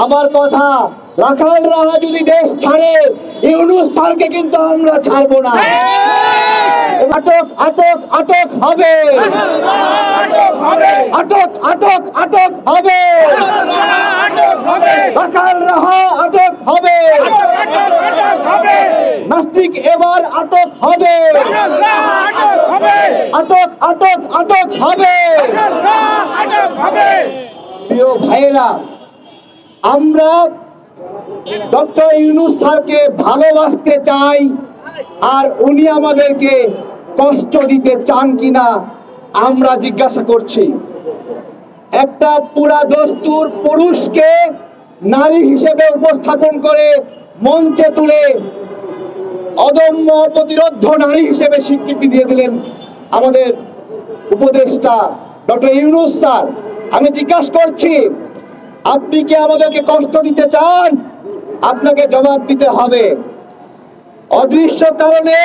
আমার কথা, রাখাল রাহা যদি দেশ ছাড়ে ইউনূস স্যারকে কিন্তু আমরা ছাড়বো না। আটক আটক আটক হবে, আটক আটক আটক হবে, রাখাল রাহা আটক হবে, নাস্তিক এবার আটক হবে, আটক আটক আটক হবে। প্রিয় ভাইয়েরা, আমরা ডক্টর ইউনূস স্যারকে ভালোবাসতে চাই, আর উনি আমাদেরকে কষ্ট দিতে চান কিনা আমরা জিজ্ঞাসা করছি। একটা পুরা দস্তুর পুরুষকে নারী হিসেবে উপস্থাপন করে মঞ্চে তুলে অদম্য প্রতিরোধ নারী হিসেবে স্বীকৃতি দিয়ে দিলেন আমাদের উপদেষ্টা ডক্টর ইউনূস স্যার। আমি জিজ্ঞাসা করছি, আপনি কি আমাদেরকে কষ্ট দিতে চান? আপনাকে জবাব দিতে হবে। অদৃশ্য কারণে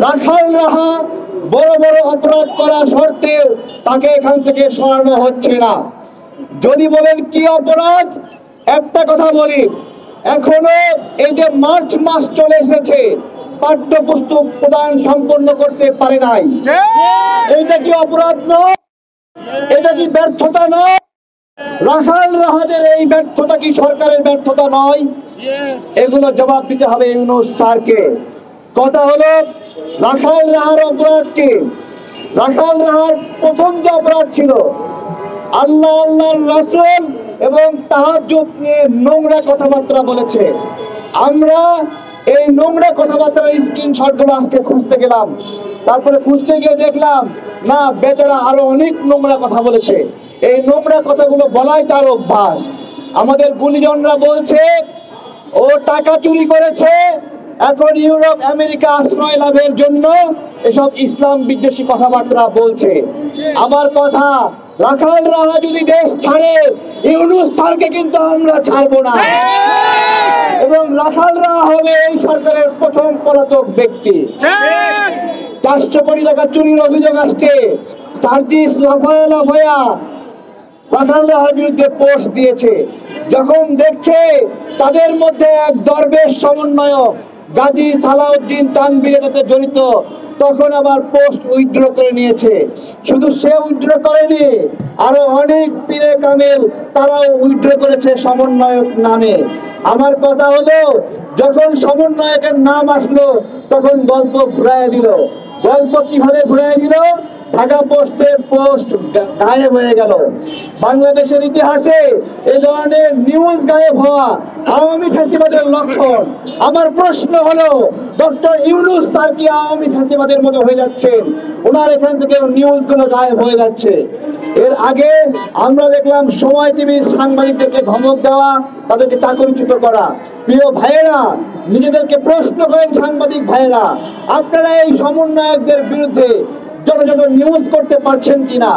রাখাল রাহা বড় বড় অপরাধ করা সত্ত্বেও তাকে এখান থেকে সরানো হচ্ছে না। যদি বলেন কি অপরাধ, একটা কথা বলি, এখনো এই যে মার্চ মাস চলে এসেছে, পাঠ্যপুস্তক প্রদান সম্পন্ন করতে পারে নাই। এইটা কি অপরাধ নয়? এটা কি ব্যর্থতা নয়? রাখাল রাহাদের এই ব্যর্থতা কি সরকারের ব্যর্থতা নয়? এগুলো জবাব দিতে হবে ইউনূস স্যারকে। কথা হলো, রাখাল রাহার অপরাধ কি? রাখাল রাহার প্রথম যে অপরাধ ছিল, আল্লাহ আল্লাহর রাসূল এবং তাহাজ্জুদ নিয়ে নোংরা কথাবার্তা বলেছে। আমরা এই নোংরা কথাবার্তার স্ক্রিনশটগুলো আজকে খুঁজতে গেলাম, তারপরে খুঁজতে গিয়ে দেখলাম না, বেচারা আরো অনেক নোংরা কথা বলেছে। এই নোংরা কথাগুলো বলাই তার অভ্যাস। আমাদের গুণীজনরা বলছে ও টাকা চুরি করেছে, এখন ইউরোপ আমেরিকা আশ্রয় লাভের জন্য এসব ইসলাম বিদ্বেষী কথাবার্তা বলছে। আমার কথা, রাখাল রাহা যদি দেশ ছাড়ে ইউনূস স্যারকে কিন্তু আমরা ছাড়বো না, এবং রাখাল রাহা হবে এই সরকারের প্রথম পলাতক ব্যক্তি। 400 কোটি টাকা চুরির অভিযোগ আসছে। সার্জিস লাফায়া লাফায়া রাখাল রাহার বিরুদ্ধে পোস্ট দিয়েছে। যখন দেখছে তাদের মধ্যে এক দরবেশ সমন্বয়ক গাজী সালাউদ্দিন তানভীর এটাতে জড়িত, তখন আবার পোস্ট উইথড্র করে নিয়েছে। শুধু সে উইথড্র করেনি, আরো অনেক পীরে কামেল তারাও উইথড্র করেছে সমন্বয়ক নামে। আমার কথা হলো, যখন সমন্বয়কের নাম আসলো তখন গল্প ঘুরাইয়া দিল। গল্প কিভাবে ঘুরাইয়া দিল? ঢাকা পোস্টের পোস্ট গায়েব হয়ে গেল। বাংলাদেশের ইতিহাসে এই ধরনের নিউজ গায়েব হওয়া আওয়ামী ফ্যাসিবাদের লক্ষণ। আমার প্রশ্ন হলো, ডক্টর ইউনূস স্যার কি আওয়ামী ফ্যাসিবাদের মতো হয়ে যাচ্ছেন? ওনার এখান থেকে নিউজগুলো গায়েব হয়ে যাচ্ছে। এর আগে আমরা দেখলাম সময় টিভির সাংবাদিকদেরকে ধমক দেওয়া, তাদেরকে চাকরিচ্যুত করা। প্রিয় ভাইয়েরা, নিজেদেরকে প্রশ্ন করেন সাংবাদিক ভাইয়েরা, আপনারা এই সমন্বয়কদের বিরুদ্ধে যথাযথ নিউজ করতে পারছেন কিনা?